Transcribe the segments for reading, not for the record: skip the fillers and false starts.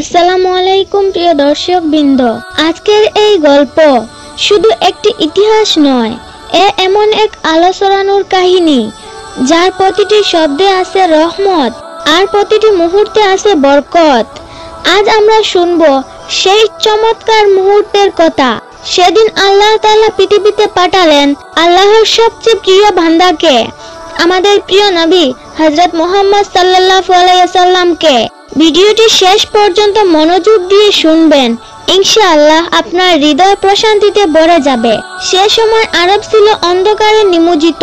আসসালামু আলাইকুম প্রিয় দর্শক বৃন্দ। আজকের এই গল্প শুধু একটি ইতিহাস নয়, এমন এক আলো ছড়ানোর কাহিনী যার প্রতিটি শব্দে আছে রহমত আর প্রতিটি মুহূর্তে আছে বরকত। আজ আমরা শুনব সেই চমৎকার মুহূর্তের কথা, সেদিন আল্লাহ তাআলা পৃথিবীতে পাঠালেন আল্লাহর সবচেয়ে প্রিয় বান্দাকে, আমাদের প্রিয় নবী হযরত মুহাম্মদ সাল্লাল্লাহু আলাইহি ওয়াসাল্লামকে। ভিডিওটি শেষ পর্যন্ত মনোযোগ দিয়ে শুনবেন, ইনশাআল্লাহ আপনার হৃদয় প্রশান্তিতে ভরে যাবে। সে সময় আরব ছিল অন্ধকারে নিমজ্জিত।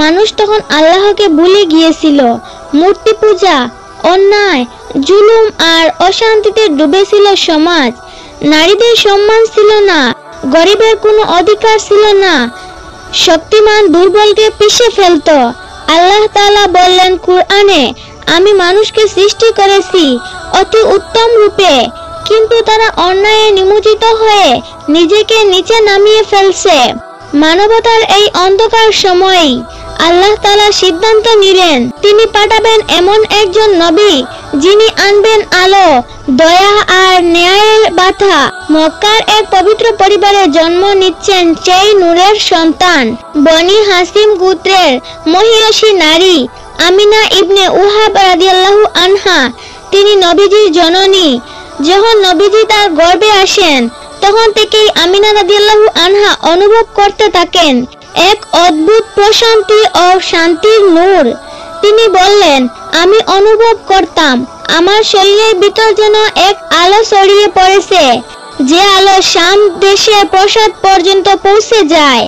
মানুষ তখন আল্লাহকে ভুলে গিয়েছিল। মূর্তি পূজা, অন্যায়, জুলুম আর অশান্তিতে ডুবেছিল সমাজ। নারীদের সম্মান ছিল না, গরিবের কোনো অধিকার ছিল না, শক্তিমান দুর্বলকে পিষে ফেলত। আল্লাহ তাআলা বললেন কুরআনে, আমি মানুষকে সৃষ্টি করেছি অতি উত্তম রূপে, কিন্তু তারা অন্যায়ে নিমজ্জিত হয়ে নিজেকে নিচে নামিয়ে ফেলছে। মানবতার এই অন্ধকার সময়ে আল্লাহ তাআলা সিদ্ধান্ত নিলেন তিনি পাঠাবেন এমন একজন নবী যিনি আনবেন আলো, দয়া আর ন্যায়ের বার্তা। মক্কার এক পবিত্র পরিবারে জন্ম নিচ্ছেন সেই নূরের সন্তান, বনি হাসিম গোত্রের মহিয়সী নারী আমিনা ইবনে ওহাব রাদিয়াল্লাহু আনহা। তিনি নবীজির জননী। যখন নবীজি তার গর্ভে আসেন তখন থেকেই আমিনা রাদিয়াল্লাহু আনহা অনুভব করতে থাকেন এক অদ্ভুত প্রশান্তি ও শান্তির নূর। তিনি বললেন, আমি অনুভব করতাম আমার শরীরের ভিতর যেন এক আলো ছড়িয়ে পড়েছে, যে আলো শাম দেশের প্রাসাদ পর্যন্ত পৌঁছে যায়।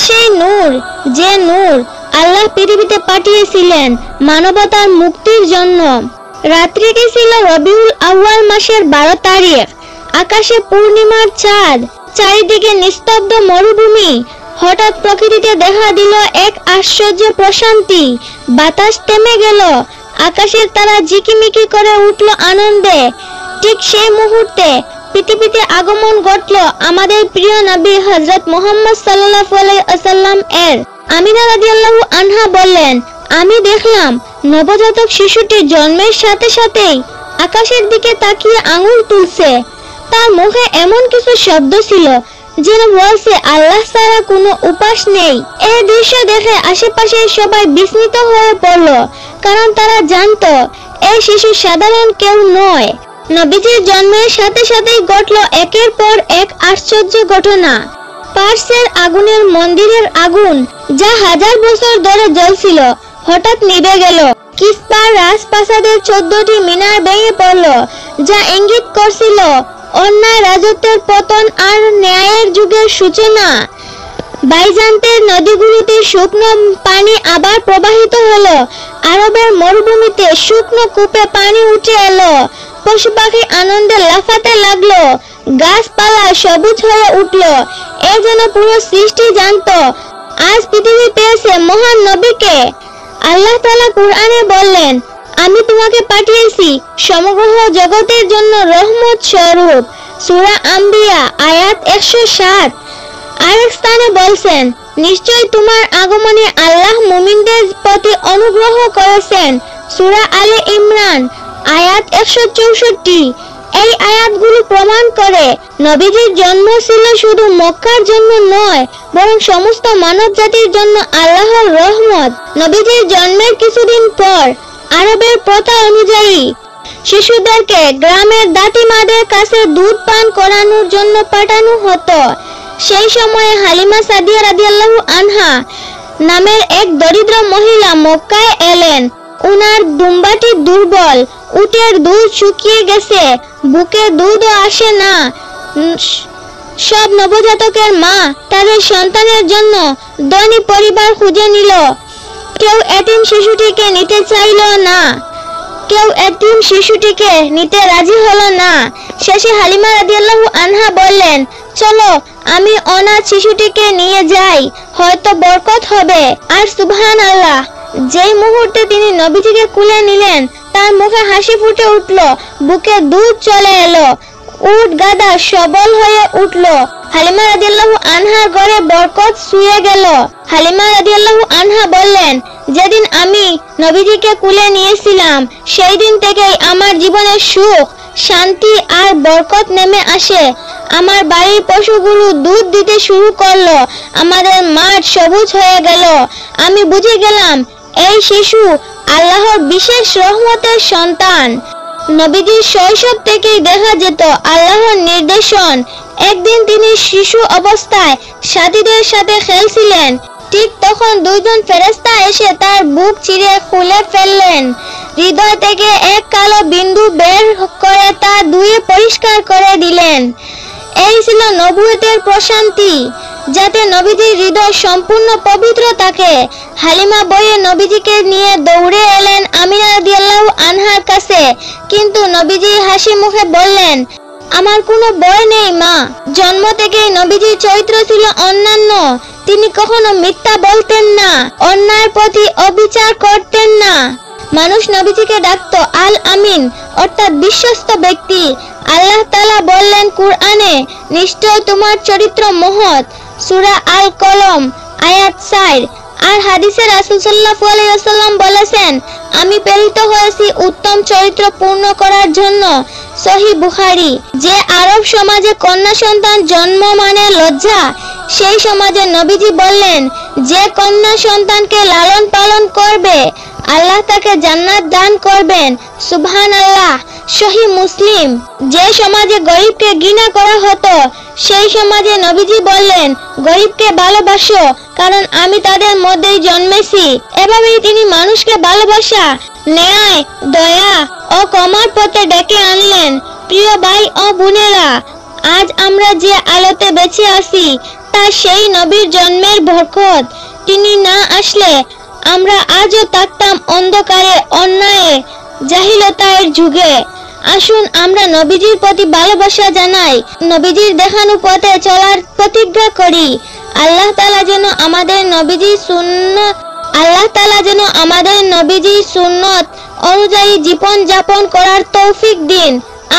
সেই নূর, যে নূর আল্লাহ পৃথিবীতে পাঠিয়েছিলেন মানবতার মুক্তির জন্য। রাত্রিটি ছিল রবিউল আউয়াল মাসের 12 তারিখ। আকাশে পূর্ণিমার চাঁদ, চারিদিকে নিস্তব্ধ মরুভূমি। হঠাৎ প্রকৃতিতে দেখা দিল এক আশ্চর্য প্রশান্তি। বাতাস থেমে গেল, আকাশের তারা ঝিকিমিকি করে উঠল আনন্দে। ঠিক সেই মুহূর্তে পৃথিবীতে আগমন ঘটল আমাদের প্রিয় নবী হযরত মুহাম্মদ সাল্লাল্লাহু আলাইহি ওয়াসাল্লাম এর। আমিনা রাদিয়াল্লাহু আনহা বললেন, আমি দেখলাম নবজাতক শিশুটি জন্মের সাথে সাথেই আকাশের দিকে তাকিয়ে আঙুল তুলছে। তার মুখে এমন কিছু শব্দ ছিল যেন বলছে আল্লাহ ছাড়া কোনো উপাস নেই। এই দৃশ্য দেখে আশেপাশের সবাই বিস্মিত হয়ে পড়ল, কারণ তারা জানতো এই শিশু সাধারণ কেউ নয়। নবীজির জন্মের সাথে সাথেই ঘটল একের পর এক আশ্চর্য ঘটনা। পার্সের আগুনের মন্দিরের আগুন, যা হাজার বছর ধরে জ্বলছিল, হঠাৎ নিভে গেল। কিসপার রাজপ্রাসাদের 14টি মিনার ভেঙে পড়ল, যা ইঙ্গিত করছিল অন্যায় রাজত্বের পতন আর ন্যায়ের যুগের সূচনা। বাইজান্তের নদীগুলোতে শুকনো পানি আবার প্রবাহিত হলো। আরবের মরুভূমিতে শুকনো কূপে পানি উঠে এলো। পশু পাখি আনন্দে লাফাতে লাগলো, গাছপালা সবুজ হয়ে উঠলো। এ যেন পুরো সৃষ্টি জানতো আজ পৃথিবী পেয়েছে মহান নবীকে। আল্লাহ তাআলা কুরআনে বললেন, আমি তোমাকে পাঠিয়েছি সমগ্র জগতের জন্য রহমত স্বরূপ। সূরা আম্বিয়া আয়াত 107। আরেক স্থানে বলছেন, নিশ্চয় তোমার আগমনে আল্লাহ মুমিনদের প্রতি অনুগ্রহ করেছেন। সূরা আলে ইমরান আয়াত 164। এই আয়াতগুলো প্রমাণ করে নবীজির জন্ম ছিল শুধু মক্কার জন্য নয়, বরং সমস্ত মানব জাতির জন্য আল্লাহর রহমত। নবীজির জন্মের কিছুদিন পর আরবের প্রথা অনুযায়ী শিশুদেরকে গ্রামের দাদিমাদের কাছে দুধ পান করানোর জন্য পাঠানো হতো। সেই সময়ে হালিমা সাদিয়া রাদিয়াল্লাহু আনহা নামের এক দরিদ্র মহিলা মক্কায় এলেন। উনার দুম্বাটি দুর্বল, উটের দুধ শুকিয়ে গেছে, বুকে দুধও আসে না। সব নবজাতকের মা তাদের সন্তানের জন্য ধনী পরিবার খুঁজে নিল। কেউ এতিম শিশুটিকে নিতে চাইল না, কেউ এতিম শিশুটিকে নিতে রাজি হলো না। শেষে হালিমা রাদিয়াল্লাহু আনহা বললেন, চলো আমি অনাথ শিশুটিকে নিয়ে যাই, হয়তো বরকত হবে। আর সুবহানাল্লাহ, যেই মুহূর্তে তিনি নবীজিকে কুলে নিলেন তার মুখে হাসি ফুটে উঠল, বুকে দুধ চলে এলো, উট গাদা সবল হয়ে উঠল। হালিমা রাদিয়াল্লাহু আনহার ঘরে বরকত ছুঁয়ে গেল। হালিমা রাদিয়াল্লাহু আনহা বললেন, যেদিন আমি নবীজিকে কুলে নিয়েছিলাম সেই দিন থেকেই আমার জীবনের সুখ শান্তি আর বরকত নেমে আসে। আমার বাড়ির পশুগুলো দুধ দিতে শুরু করলো, আমাদের মাঠ সবুজ হয়ে গেল। আমি বুঝে গেলাম এই শিশু আল্লাহর বিশেষ রহমতের সন্তান। নবীজির শৈশব থেকেই দেখা যেত আল্লাহর নির্দেশন। একদিন তিনি শিশু অবস্থায় সাথীদের সাথে খেলছিলেন, ঠিক তখন দুইজন ফেরেশতা এসে তার বুক চিরে খুলে ফেললেন। হৃদয় থেকে এক কালো বিন্দু বের করে তা ধুয়ে পরিষ্কার করে দিলেন। এই ছিল নবুয়তের প্রশান্তি, যাতে নবীজির হৃদয় সম্পূর্ণ পবিত্র থাকে। হালিমা বইয়ে নবীজিকে নিয়ে দৌড়ে এলেন আমিনা রাদিয়াল্লাহু আনহার কাছে, কিন্তু নবীজি হাসি মুখে বললেন, আমার কোনো ভয় নেই মা। জন্ম থেকেই নবীজির চরিত্র ছিল অন্যান্য। তিনি কখনো মিথ্যা বলতেন না, অন্যায়ের প্রতি অবিচার করতেন না। মানুষ নবীজিকে ডাকতো আল আমিন, অর্থাৎ বিশ্বস্ত ব্যক্তি। আল্লাহ তাআলা বললেন কুরআনে, নিশ্চয় তোমার চরিত্র মহৎ। সূরা আল কলম আয়াত 4। আর হাদিসে রাসূল সাল্লাল্লাহু আলাইহি ওয়াসাল্লাম বলেছেন, আমি প্রেরিত হয়েছি উত্তম চরিত্র পূর্ণ করার জন্য। সহিহ বুখারী। যে আরব সমাজে কন্যা সন্তান জন্ম মানে লজ্জা, সেই সমাজে নবীজি বললেন, যে কন্যা সন্তানকে লালন পালন করবে আল্লাহ তাকে জান্নাত দান করবেন। সুবহানাল্লাহ। সহিহ মুসলিম। যে সমাজে গরিবকে ঘৃণা করা হতো, সেই সমাজে নবীজি বললেন, গরিবকে ভালোবাসো, কারণ আমি তাদের মধ্যেই জন্মেছি। এভাবেই তিনি মানুষকে ভালোবাসা, ন্যায়, দয়া ও ক্ষমার পথে ডেকে আনলেন। প্রিয় ভাই ও বোনেরা, আজ আমরা যে আলোতে বেঁচে আছি তা সেই নবীর জন্মের বরকত। তিনি না আসলে আমরা আজও থাকতাম অন্ধকারে, অন্যায়ে, জাহিলতার যুগে। আসুন আমরা নবীজির প্রতি ভালোবাসা জানাই, নবীজির দেখানো পথে চলার প্রতিজ্ঞা করি। আল্লাহ তাআলা যেন আমাদের নবীজির সুন্নত অনুযায়ী জীবন যাপন করার তৌফিক দিন।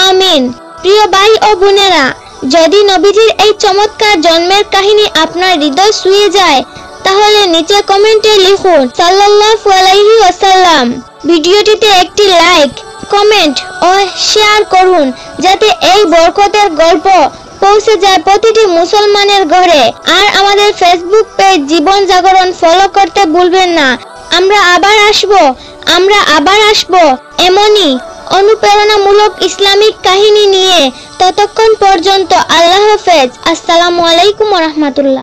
আমিন। প্রিয় ভাই ও বোনেরা, যদি নবীজির এই চমৎকার জন্মের কাহিনী আপনার হৃদয় ছুঁয়ে যায়, তাহলে নিচে কমেন্টে লিখুন সাল্লাল্লাহু আলাইহি ওয়াসাল্লাম। ভিডিওটিতে একটি লাইক, কমেন্ট ও শেয়ার করুন, যাতে এই বরকতের গল্প পৌঁছে যায় প্রতিটি মুসলমানের ঘরে। আর আমাদের ফেসবুক পেজ জীবন জাগরণ ফলো করতে ভুলবেন না। আমরা আবার আসবো এমনই অনুপ্রেরণামূলক ইসলামিক কাহিনী নিয়ে। ততক্ষণ পর্যন্ত আল্লাহ হাফেজ। আসসালামু আলাইকুম ওয়া রাহমাতুল্লাহ।